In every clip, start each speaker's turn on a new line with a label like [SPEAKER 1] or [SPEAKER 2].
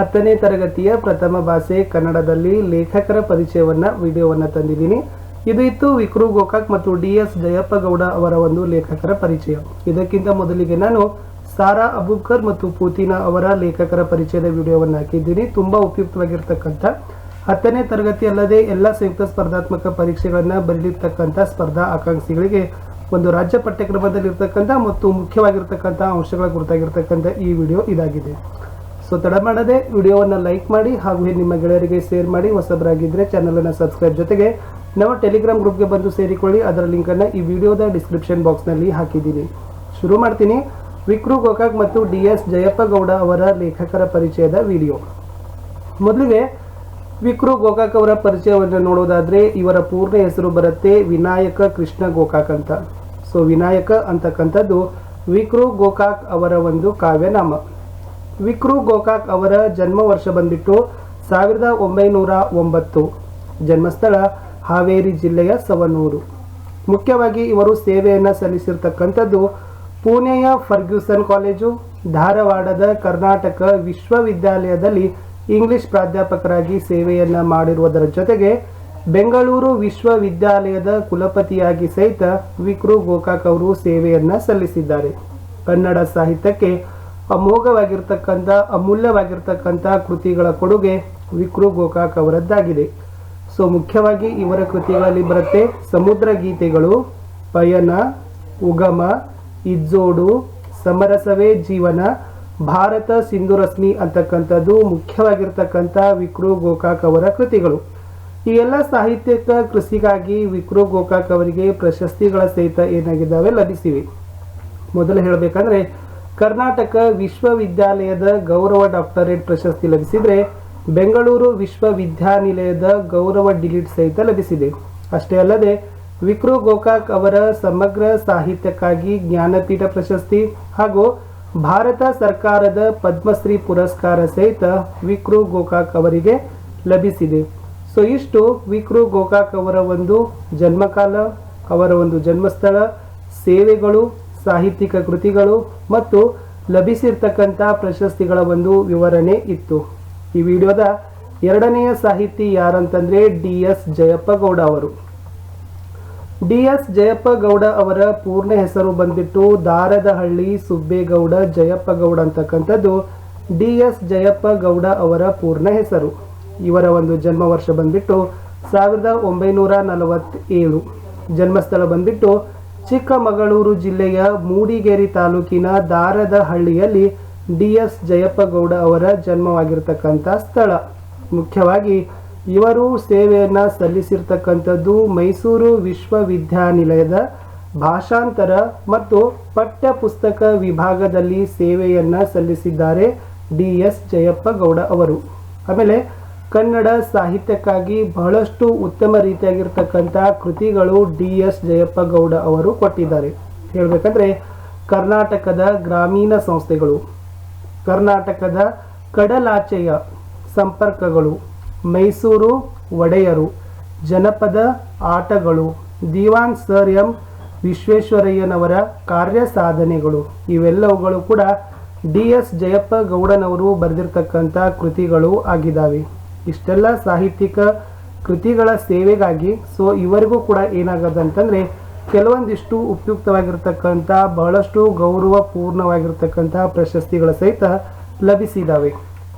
[SPEAKER 1] 10ನೇ ತರಗತಿಯ ಪ್ರಥಮ ಭಾಷೆ ಕನ್ನಡದಲ್ಲಿ ಲೇಖಕರ ಪರಿಚಯವನ್ನ ವಿಡಿಯೋವನ್ನ ತಂದಿದ್ದೀನಿ. ಇದು ಇತ್ತು ವಿಕ್ರು ಗೋಕಾಕ್ ಮತ್ತು DS ಜಯಪ್ಪ ಗೌಡ ಅವರ ಒಂದು ಲೇಖಕರ ಪರಿಚಯ. ಇದಕ್ಕಿಂತ ಮೊದಲಿಗೆ ನಾನು ಸಾರಾ ಅಬೂಬಕರ್ ಮತ್ತು ಪೂತಿನಾ ಅವರ ಲೇಖಕರ ಪರಿಚಯದ ವಿಡಿಯೋವನ್ನು ಹಾಕಿದ್ದೀನಿ. ತುಂಬಾ ಉಪಯುಕ್ತವಾಗಿರ್ತಕ್ಕಂಥ 10ನೇ ತರಗತಿ ಅಲ್ಲದೆ ಎಲ್ಲ ಸಂಯುಕ್ತ ಸ್ಪರ್ಧಾತ್ಮಕ ಪರೀಕ್ಷೆಗಳನ್ನ ಬರೆದಿರ್ತಕ್ಕಂಥ ಸ್ಪರ್ಧಾ ಆಕಾಂಕ್ಷಿಗಳಿಗೆ ಒಂದು ರಾಜ್ಯ ಪಠ್ಯಕ್ರಮದಲ್ಲಿರ್ತಕ್ಕಂಥ ಮತ್ತು ಮುಖ್ಯವಾಗಿರ್ತಕ್ಕಂಥ ಅಂಶಗಳ ಕುರಿತಾಗಿರ್ತಕ್ಕಂಥ ಈ ವಿಡಿಯೋ ಇದಾಗಿದೆ. ಸೊ ತಡ ಮಾಡದೆ ವಿಡಿಯೋವನ್ನು ಲೈಕ್ ಮಾಡಿ ಹಾಗೂ ನಿಮ್ಮ ಗೆಳೆಯರಿಗೆ ಶೇರ್ ಮಾಡಿ. ಹೊಸಬರಾಗಿದ್ದರೆ ಚಾನಲನ್ನು ಸಬ್ಸ್ಕ್ರೈಬ್, ಜೊತೆಗೆ ನಮ್ಮ ಟೆಲಿಗ್ರಾಮ್ ಗ್ರೂಪ್ಗೆ ಬಂದು ಸೇರಿಕೊಳ್ಳಿ. ಅದರ ಲಿಂಕನ್ನು ಈ ವಿಡಿಯೋದ ಡಿಸ್ಕ್ರಿಪ್ಷನ್ ಬಾಕ್ಸ್ನಲ್ಲಿ ಹಾಕಿದ್ದೀನಿ. ಶುರು ಮಾಡ್ತೀನಿ. ವಿಕ್ರು ಗೋಕಾಕ್ ಮತ್ತು DS ಜಯಪ್ಪ ಗೌಡ ಅವರ ಲೇಖಕರ ಪರಿಚಯದ ವಿಡಿಯೋ. ಮೊದಲಿಗೆ ವಿಕ್ರು ಗೋಕಾಕ್ ಅವರ ಪರಿಚಯವನ್ನು ನೋಡೋದಾದ್ರೆ ಇವರ ಪೂರ್ಣ ಹೆಸರು ಬರುತ್ತೆ ವಿನಾಯಕ ಕೃಷ್ಣ ಗೋಕಾಕ್ ಅಂತ. ಸೊ ವಿನಾಯಕ ಅಂತಕ್ಕಂಥದ್ದು ವಿಕ್ರು ಗೋಕಾಕ್ ಅವರ ಒಂದು ಕಾವ್ಯನಾಮ. ವಿಕ್ರು ಗೋಕಾಕ್ ಅವರ ಜನ್ಮ ವರ್ಷ ಬಂದ್ಬಿಟ್ಟು 1909. ಜನ್ಮಸ್ಥಳ ಹಾವೇರಿ ಜಿಲ್ಲೆಯ ಸವಣೂರು. ಮುಖ್ಯವಾಗಿ ಇವರು ಸೇವೆಯನ್ನು ಸಲ್ಲಿಸಿರ್ತಕ್ಕಂಥದ್ದು ಪುಣೆಯ ಫರ್ಗ್ಯೂಸನ್ ಕಾಲೇಜು, ಧಾರವಾಡದ ಕರ್ನಾಟಕ ವಿಶ್ವವಿದ್ಯಾಲಯದಲ್ಲಿ ಇಂಗ್ಲಿಷ್ ಪ್ರಾಧ್ಯಾಪಕರಾಗಿ ಸೇವೆಯನ್ನ ಮಾಡಿರುವುದರ ಜೊತೆಗೆ ಬೆಂಗಳೂರು ವಿಶ್ವವಿದ್ಯಾಲಯದ ಕುಲಪತಿಯಾಗಿ ಸಹಿತ ವಿಕ್ರು ಗೋಕಾಕ್ ಅವರು ಸೇವೆಯನ್ನ ಸಲ್ಲಿಸಿದ್ದಾರೆ. ಕನ್ನಡ ಸಾಹಿತ್ಯಕ್ಕೆ ಅಮೋಘವಾಗಿರ್ತಕ್ಕಂಥ ಅಮೂಲ್ಯವಾಗಿರ್ತಕ್ಕಂಥ ಕೃತಿಗಳ ಕೊಡುಗೆ ವಿಕ್ರು ಗೋಕಾಕ್ ಅವರದ್ದಾಗಿದೆ. ಸೊ ಮುಖ್ಯವಾಗಿ ಇವರ ಕೃತಿಗಳಲ್ಲಿ ಬರುತ್ತೆ ಸಮುದ್ರ ಗೀತೆಗಳು, ಪಯಣ, ಉಗಮ, ಇಜ್ಜೋಡು, ಸಮರಸವೇ ಜೀವನ, ಭಾರತ ಸಿಂಧು ರಶ್ಮಿ ಅಂತಕ್ಕಂಥದ್ದು ಮುಖ್ಯವಾಗಿರ್ತಕ್ಕಂಥ ವಿಕ್ರು ಗೋಕಾಕ್ ಅವರ ಕೃತಿಗಳು. ಈ ಎಲ್ಲ ಸಾಹಿತ್ಯಿಕ ಕೃಷಿಗಾಗಿ ವಿಕ್ರು ಗೋಕಾಕ್ ಅವರಿಗೆ ಪ್ರಶಸ್ತಿಗಳ ಸಹಿತ ಏನಾಗಿದ್ದಾವೆ ಲಭಿಸಿವೆ. ಮೊದಲು ಹೇಳಬೇಕಂದ್ರೆ ಕರ್ನಾಟಕ ವಿಶ್ವವಿದ್ಯಾಲಯದ ಗೌರವ ಡಾಕ್ಟರೇಟ್ ಪ್ರಶಸ್ತಿ ಲಭಿಸಿದ್ರೆ ಬೆಂಗಳೂರು ವಿಶ್ವವಿದ್ಯಾನಿಲಯದ ಗೌರವ ಡಿಲೀಟ್ ಸಹಿತ ಲಭಿಸಿದೆ. ಅಷ್ಟೇ ಅಲ್ಲದೆ ವಿಕ್ರು ಗೋಕಾಕ್ ಅವರ ಸಮಗ್ರ ಸಾಹಿತ್ಯಕ್ಕಾಗಿ ಜ್ಞಾನಪೀಠ ಪ್ರಶಸ್ತಿ ಹಾಗೂ ಭಾರತ ಸರ್ಕಾರದ ಪದ್ಮಶ್ರೀ ಪುರಸ್ಕಾರ ಸಹಿತ ವಿಕ್ರು ಗೋಕಾಕ್ ಅವರಿಗೆ ಲಭಿಸಿದೆ. ಸೊ ಇಷ್ಟು ವಿಕ್ರು ಗೋಕಾಕ್ ಅವರ ಒಂದು ಜನ್ಮಕಾಲ, ಅವರ ಒಂದು ಜನ್ಮಸ್ಥಳ, ಸೇವೆಗಳು, ಸಾಹಿತ್ಯಿಕ ಕೃತಿಗಳು ಮತ್ತು ಲಭಿಸಿರ್ತಕ್ಕಂಥ ಪ್ರಶಸ್ತಿಗಳ ಒಂದು ವಿವರಣೆ ಇತ್ತು. ಈ ವಿಡಿಯೋದ ಎರಡನೆಯ ಸಾಹಿತಿ ಯಾರಂತಂದ್ರೆ DS ಜಯಪ್ಪ ಗೌಡ ಅವರು. DS ಜಯಪ್ಪ ಗೌಡ ಅವರ ಪೂರ್ಣ ಹೆಸರು ಬಂದ್ಬಿಟ್ಟು ದಾರದಹಳ್ಳಿ ಸುಬ್ಬೇಗೌಡ ಜಯಪ್ಪ ಗೌಡ ಅಂತಕ್ಕಂಥದ್ದು DS ಜಯಪ್ಪ ಗೌಡ ಅವರ ಪೂರ್ಣ ಹೆಸರು. ಇವರ ಒಂದು ಜನ್ಮ ವರ್ಷ ಬಂದ್ಬಿಟ್ಟು 1947. ಜನ್ಮಸ್ಥಳ ಬಂದ್ಬಿಟ್ಟು ಚಿಕ್ಕಮಗಳೂರು ಜಿಲ್ಲೆಯ ಮೂಡಿಗೆರೆ ತಾಲೂಕಿನ ದಾರದಹಳ್ಳಿಯಲ್ಲಿ DS ಜಯಪ್ಪ ಗೌಡ ಅವರ ಜನ್ಮವಾಗಿರ್ತಕ್ಕಂಥ ಸ್ಥಳ. ಮುಖ್ಯವಾಗಿ ಇವರು ಸೇವೆಯನ್ನ ಸಲ್ಲಿಸಿರ್ತಕ್ಕಂಥದ್ದು ಮೈಸೂರು ವಿಶ್ವವಿದ್ಯಾನಿಲಯದ ಭಾಷಾಂತರ ಮತ್ತು ಪಠ್ಯ ಪುಸ್ತಕ ವಿಭಾಗದಲ್ಲಿ ಸೇವೆಯನ್ನ ಸಲ್ಲಿಸಿದ್ದಾರೆ DS ಜಯಪ್ಪ ಗೌಡ ಅವರು. ಆಮೇಲೆ ಕನ್ನಡ ಸಾಹಿತ್ಯಕ್ಕಾಗಿ ಬಹಳಷ್ಟು ಉತ್ತಮ ರೀತಿಯಾಗಿರ್ತಕ್ಕಂಥ ಕೃತಿಗಳು DS ಜಯಪ್ಪ ಗೌಡ ಅವರು ಕೊಟ್ಟಿದ್ದಾರೆ. ಹೇಳಬೇಕಂದ್ರೆ ಕರ್ನಾಟಕದ ಗ್ರಾಮೀಣ ಸಂಸ್ಥೆಗಳು, ಕರ್ನಾಟಕದ ಕಡಲಾಚೆಯ ಸಂಪರ್ಕಗಳು, ಮೈಸೂರು ಒಡೆಯರು, ಜನಪದ ಆಟಗಳು, ದಿವಾನ್ ಸರ್ ಎಂ ವಿಶ್ವೇಶ್ವರಯ್ಯನವರ ಕಾರ್ಯ ಸಾಧನೆಗಳು, ಇವೆಲ್ಲವುಗಳು ಕೂಡ DS ಜಯಪ್ಪ ಗೌಡನವರು ಬರೆದಿರ್ತಕ್ಕಂಥ ಕೃತಿಗಳು ಆಗಿದ್ದಾವೆ. ಇಷ್ಟೆಲ್ಲ ಸಾಹಿತ್ಯಿಕ ಕೃತಿಗಳ ಸೇವೆಗಾಗಿ ಸೊ ಇವರಿಗೂ ಕೂಡ ಏನಾಗದಂತಂದ್ರೆ ಕೆಲವೊಂದಿಷ್ಟು ಉಪಯುಕ್ತವಾಗಿರ್ತಕ್ಕಂಥ ಬಹಳಷ್ಟು ಗೌರವ ಪೂರ್ಣವಾಗಿರ್ತಕ್ಕಂಥ ಪ್ರಶಸ್ತಿಗಳ ಸಹಿತ ಲಭಿಸಿದಾವೆ.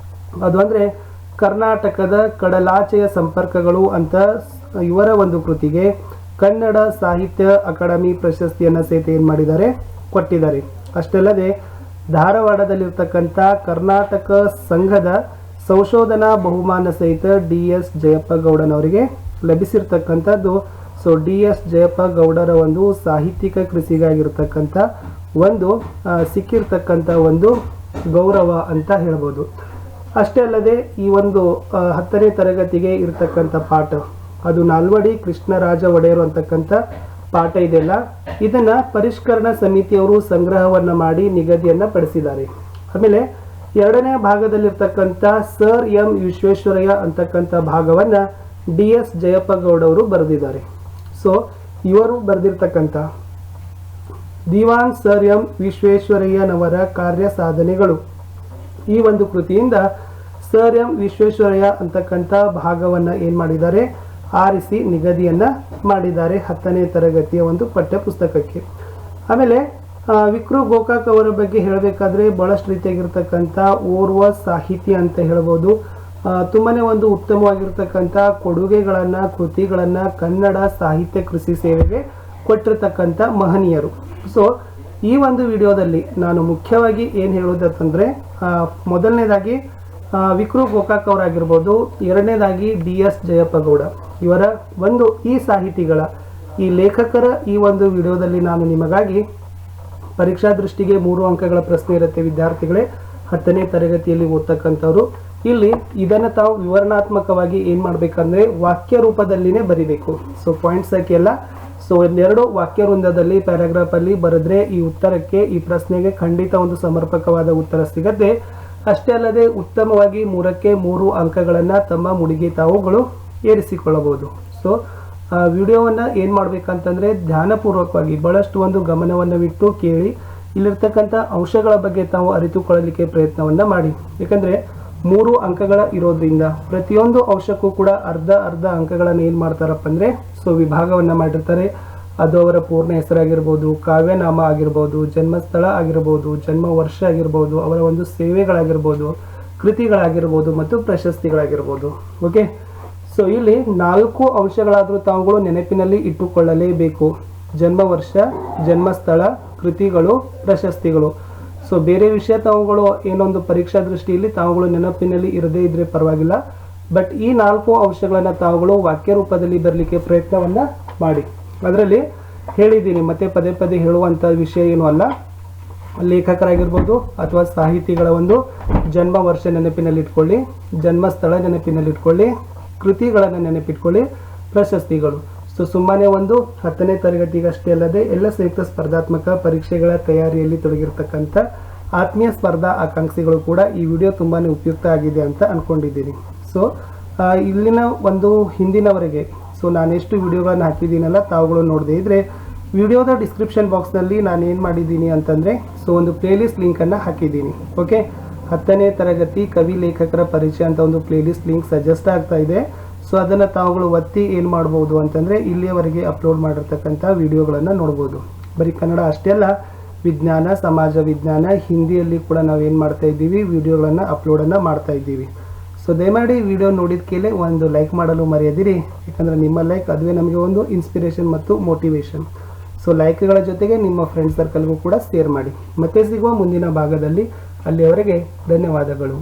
[SPEAKER 1] ಅದು ಅಂದರೆ ಕರ್ನಾಟಕದ ಕಡಲಾಚೆಯ ಸಂಪರ್ಕಗಳು ಅಂತ ಇವರ ಒಂದು ಕೃತಿಗೆ ಕನ್ನಡ ಸಾಹಿತ್ಯ ಅಕಾಡೆಮಿ ಪ್ರಶಸ್ತಿಯನ್ನು ಸಹಿತ ಏನು ಮಾಡಿದ್ದಾರೆ, ಕೊಟ್ಟಿದ್ದಾರೆ. ಅಷ್ಟಲ್ಲದೆ ಧಾರವಾಡದಲ್ಲಿರ್ತಕ್ಕಂಥ ಕರ್ನಾಟಕ ಸಂಘದ ಸಂಶೋಧನಾ ಬಹುಮಾನ ಸಹಿತ DS ಜಯಪ್ಪ ಗೌಡನವರಿಗೆ ಲಭಿಸಿರ್ತಕ್ಕಂಥದ್ದು. ಸೊ DS ಜಯಪ್ಪ ಗೌಡರ ಒಂದು ಸಾಹಿತ್ಯಿಕ ಕೃಷಿಗಾಗಿರ್ತಕ್ಕಂಥ ಒಂದು ಸಿಕ್ಕಿರ್ತಕ್ಕಂಥ ಒಂದು ಗೌರವ ಅಂತ ಹೇಳ್ಬೋದು. ಅಷ್ಟೇ ಅಲ್ಲದೆ ಈ ಒಂದು 10ನೇ ತರಗತಿಗೆ ಇರತಕ್ಕಂಥ ಪಾಠ, ಅದು ನಾಲ್ವಡಿ ಕೃಷ್ಣರಾಜ ಒಡೆಯರು ಅಂತಕ್ಕಂಥ ಪಾಠ ಇದೆಯಲ್ಲ, ಇದನ್ನ ಪರಿಷ್ಕರಣಾ ಸಮಿತಿಯವರು ಸಂಗ್ರಹವನ್ನ ಮಾಡಿ ನಿಗದಿಯನ್ನ ಪಡಿಸಿದ್ದಾರೆ. ಆಮೇಲೆ ಎರಡನೇ ಭಾಗದಲ್ಲಿರ್ತಕ್ಕಂಥ ಸರ್ ಎಂ ವಿಶ್ವೇಶ್ವರಯ್ಯ ಅಂತಕ್ಕಂಥ ಭಾಗವನ್ನ DS ಜಯಪ್ಪ ಗೌಡ ಅವರು ಬರೆದಿದ್ದಾರೆ. ಸೊ ಇವರು ಬರೆದಿರ್ತಕ್ಕಂಥ ದಿವಾನ್ ಸರ್ ಎಂ ವಿಶ್ವೇಶ್ವರಯ್ಯನವರ ಕಾರ್ಯ ಸಾಧನೆಗಳು ಈ ಒಂದು ಕೃತಿಯಿಂದ ಸರ್ ಎಂ ವಿಶ್ವೇಶ್ವರಯ್ಯ ಅಂತಕ್ಕಂಥ ಭಾಗವನ್ನು ಏನು ಮಾಡಿದ್ದಾರೆ, ಆರಿಸಿ ನಿಗದಿಯನ್ನು ಮಾಡಿದ್ದಾರೆ 10ನೇ ತರಗತಿಯ ಒಂದು ಪಠ್ಯ ಪುಸ್ತಕಕ್ಕೆ. ಆಮೇಲೆ ವಿಕ್ರು ಗೋಕಾಕ್ ಅವರ ಬಗ್ಗೆ ಹೇಳಬೇಕಾದ್ರೆ ಬಹಳಷ್ಟು ರೀತಿಯಾಗಿರ್ತಕ್ಕಂಥ ಓರ್ವ ಸಾಹಿತಿ ಅಂತ ಹೇಳ್ಬೋದು. ತುಂಬಾನೇ ಒಂದು ಉತ್ತಮವಾಗಿರ್ತಕ್ಕಂಥ ಕೊಡುಗೆಗಳನ್ನು, ಕೃತಿಗಳನ್ನು ಕನ್ನಡ ಸಾಹಿತ್ಯ ಕೃಷಿ ಸೇವೆಗೆ ಕೊಟ್ಟಿರ್ತಕ್ಕಂಥ ಮಹನೀಯರು. ಸೊ ಈ ಒಂದು ವಿಡಿಯೋದಲ್ಲಿ ನಾನು ಮುಖ್ಯವಾಗಿ ಏನು ಹೇಳೋದಂತಂದರೆ, ಮೊದಲನೇದಾಗಿ ವಿಕ್ರು ಗೋಕಾಕ್ ಅವರಾಗಿರ್ಬೋದು, ಎರಡನೇದಾಗಿ DS ಜಯಪ್ಪ ಗೌಡ ಇವರ ಒಂದು ಈ ಸಾಹಿತಿಗಳ ಈ ಲೇಖಕರ ಈ ಒಂದು ವಿಡಿಯೋದಲ್ಲಿ ನಾನು ನಿಮಗಾಗಿ ಪರೀಕ್ಷಾ ದೃಷ್ಟಿಗೆ 3 ಅಂಕಗಳ ಪ್ರಶ್ನೆ ಇರುತ್ತೆ ವಿದ್ಯಾರ್ಥಿಗಳೇ, 10ನೇ ತರಗತಿಯಲ್ಲಿ ಓದ್ತಕ್ಕಂಥವ್ರು. ಇಲ್ಲಿ ಇದನ್ನು ತಾವು ವಿವರಣಾತ್ಮಕವಾಗಿ ಏನು ಮಾಡಬೇಕಂದ್ರೆ ವಾಕ್ಯ ರೂಪದಲ್ಲಿನೇ ಬರಿಬೇಕು. ಸೊ ಪಾಯಿಂಟ್ಸ್ ಹಾಕಿಲ್ಲ. ಸೊ ಒಂದೆರಡು ವಾಕ್ಯ ವೃಂದದಲ್ಲಿ ಪ್ಯಾರಾಗ್ರಾಫಲ್ಲಿ ಬರೆದ್ರೆ ಈ ಉತ್ತರಕ್ಕೆ, ಈ ಪ್ರಶ್ನೆಗೆ ಖಂಡಿತ ಒಂದು ಸಮರ್ಪಕವಾದ ಉತ್ತರ ಸಿಗತ್ತೆ. ಅಷ್ಟೇ ಅಲ್ಲದೆ ಉತ್ತಮವಾಗಿ 3ಕ್ಕೆ 3 ಅಂಕಗಳನ್ನು ತಮ್ಮ ಮುಡಿಗೆ ತಾವುಗಳು ಏರಿಸಿಕೊಳ್ಳಬಹುದು. ಸೊ ವಿಡಿಯೋವನ್ನು ಏನು ಮಾಡಬೇಕಂತಂದರೆ ಧ್ಯಾನಪೂರ್ವಕವಾಗಿ ಬಹಳಷ್ಟು ಒಂದು ಗಮನವನ್ನು ಬಿಟ್ಟು ಕೇಳಿ, ಇಲ್ಲಿರ್ತಕ್ಕಂಥ ಅಂಶಗಳ ಬಗ್ಗೆ ತಾವು ಅರಿತುಕೊಳ್ಳಲಿಕ್ಕೆ ಪ್ರಯತ್ನವನ್ನು ಮಾಡಿ. ಯಾಕಂದರೆ 3 ಅಂಕಗಳ ಇರೋದ್ರಿಂದ ಪ್ರತಿಯೊಂದು ಅಂಶಕ್ಕೂ ಕೂಡ ಅರ್ಧ ಅಂಕಗಳನ್ನು ಏನು ಮಾಡ್ತಾರಪ್ಪ ಅಂದರೆ ಸೊ ವಿಭಾಗವನ್ನು ಮಾಡಿರ್ತಾರೆ. ಅದು ಅವರ ಪೂರ್ಣ ಹೆಸರಾಗಿರ್ಬೋದು, ಕಾವ್ಯನಾಮ ಆಗಿರ್ಬೋದು, ಜನ್ಮಸ್ಥಳ ಆಗಿರ್ಬೋದು, ಜನ್ಮ ವರ್ಷ ಆಗಿರ್ಬೋದು, ಅವರ ಒಂದು ಸೇವೆಗಳಾಗಿರ್ಬೋದು, ಕೃತಿಗಳಾಗಿರ್ಬೋದು ಮತ್ತು ಪ್ರಶಸ್ತಿಗಳಾಗಿರ್ಬೋದು. ಓಕೆ, ಸೊ ಇಲ್ಲಿ 4 ಅಂಶಗಳಾದರೂ ತಾವುಗಳು ನೆನಪಿನಲ್ಲಿ ಇಟ್ಟುಕೊಳ್ಳಲೇಬೇಕು. ಜನ್ಮ ವರ್ಷ, ಜನ್ಮಸ್ಥಳ, ಕೃತಿಗಳು, ಪ್ರಶಸ್ತಿಗಳು. ಸೊ ಬೇರೆ ವಿಷಯ ತಾವುಗಳು ಏನೊಂದು ಪರೀಕ್ಷಾ ದೃಷ್ಟಿಯಲ್ಲಿ ತಾವುಗಳು ನೆನಪಿನಲ್ಲಿ ಇರದೇ ಇದ್ರೆ ಪರವಾಗಿಲ್ಲ, ಬಟ್ ಈ 4 ಅಂಶಗಳನ್ನು ತಾವುಗಳು ವಾಕ್ಯ ರೂಪದಲ್ಲಿ ಬರಲಿಕ್ಕೆ ಪ್ರಯತ್ನವನ್ನು ಮಾಡಿ. ಅದರಲ್ಲಿ ಹೇಳಿದ್ದೀನಿ, ಮತ್ತೆ ಪದೇ ಪದೇ ಹೇಳುವಂಥ ವಿಷಯ ಏನೂ ಅಲ್ಲ. ಲೇಖಕರಾಗಿರ್ಬೋದು ಅಥವಾ ಸಾಹಿತಿಗಳ ಒಂದು ಜನ್ಮ ವರ್ಷ ನೆನಪಿನಲ್ಲಿಟ್ಕೊಳ್ಳಿ, ಜನ್ಮಸ್ಥಳ ನೆನಪಿನಲ್ಲಿಟ್ಕೊಳ್ಳಿ, ಕೃತಿಗಳನ್ನು ನೆನಪಿಟ್ಕೊಳ್ಳಿ, ಪ್ರಶಸ್ತಿಗಳು. ಸೊ ಸುಮ್ಮನೆ ಒಂದು 10ನೇ ತರಗತಿಗಷ್ಟೇ ಅಲ್ಲದೆ ಎಲ್ಲ ಸಂಯುಕ್ತ ಸ್ಪರ್ಧಾತ್ಮಕ ಪರೀಕ್ಷೆಗಳ ತಯಾರಿಯಲ್ಲಿ ತೊಡಗಿರ್ತಕ್ಕಂಥ ಆತ್ಮೀಯ ಸ್ಪರ್ಧಾ ಆಕಾಂಕ್ಷಿಗಳು ಕೂಡ ಈ ವಿಡಿಯೋ ತುಂಬಾ ಉಪಯುಕ್ತ ಆಗಿದೆ ಅಂತ ಅಂದ್ಕೊಂಡಿದ್ದೀನಿ. ಸೊ ಇಲ್ಲಿನ ಒಂದು ಹಿಂದಿನವರೆಗೆ ಸೊ ನಾನೆಷ್ಟು ವಿಡಿಯೋಗಳನ್ನು ಹಾಕಿದ್ದೀನಲ್ಲ ತಾವುಗಳು ನೋಡದೇ ಇದ್ದರೆ ವಿಡಿಯೋದ ಡಿಸ್ಕ್ರಿಪ್ಷನ್ ಬಾಕ್ಸ್ನಲ್ಲಿ ನಾನು ಏನು ಮಾಡಿದ್ದೀನಿ ಅಂತಂದರೆ ಸೊ ಒಂದು ಪ್ಲೇಲಿಸ್ಟ್ ಲಿಂಕನ್ನು ಹಾಕಿದ್ದೀನಿ. ಓಕೆ, 10ನೇ ತರಗತಿ ಕವಿ ಲೇಖಕರ ಪರಿಚಯ ಅಂತ ಒಂದು ಪ್ಲೇಲಿಸ್ಟ್ ಲಿಂಕ್ ಸಜೆಸ್ಟ್ ಆಗ್ತಾ ಇದೆ. ಸೊ ಅದನ್ನು ತಾವುಗಳು ಒತ್ತಿ ಏನು ಮಾಡ್ಬೋದು ಅಂತಂದರೆ ಇಲ್ಲಿಯವರೆಗೆ ಅಪ್ಲೋಡ್ ಮಾಡಿರ್ತಕ್ಕಂಥ ವಿಡಿಯೋಗಳನ್ನು ನೋಡ್ಬೋದು. ಬರೀ ಕನ್ನಡ ಅಷ್ಟೇ ಅಲ್ಲ, ವಿಜ್ಞಾನ, ಸಮಾಜ ವಿಜ್ಞಾನ, ಹಿಂದಿಯಲ್ಲಿ ಕೂಡ ನಾವು ಏನು ಮಾಡ್ತಾ ಇದ್ದೀವಿ, ವಿಡಿಯೋಗಳನ್ನು ಅಪ್ಲೋಡನ್ನು ಮಾಡ್ತಾ ಇದ್ದೀವಿ. ಸೊ ದಯಮಾಡಿ ವಿಡಿಯೋ ನೋಡಿದ ಕೇಳಿ ಒಂದು ಲೈಕ್ ಮಾಡಲು ಮರೆಯದಿರಿ. ಯಾಕಂದರೆ ನಿಮ್ಮ ಲೈಕ್ ಅದುವೇ ನಮಗೆ ಒಂದು ಇನ್ಸ್ಪಿರೇಷನ್ ಮತ್ತು ಮೋಟಿವೇಶನ್. ಸೊ ಲೈಕ್ಗಳ ಜೊತೆಗೆ ನಿಮ್ಮ ಫ್ರೆಂಡ್ ಸರ್ಕಲ್ಗೂ ಕೂಡ ಶೇರ್ ಮಾಡಿ. ಮತ್ತೆ ಸಿಗುವ ಮುಂದಿನ ಭಾಗದಲ್ಲಿ. ಅಲ್ಲಿಯವರೆಗೆ ಧನ್ಯವಾದಗಳು.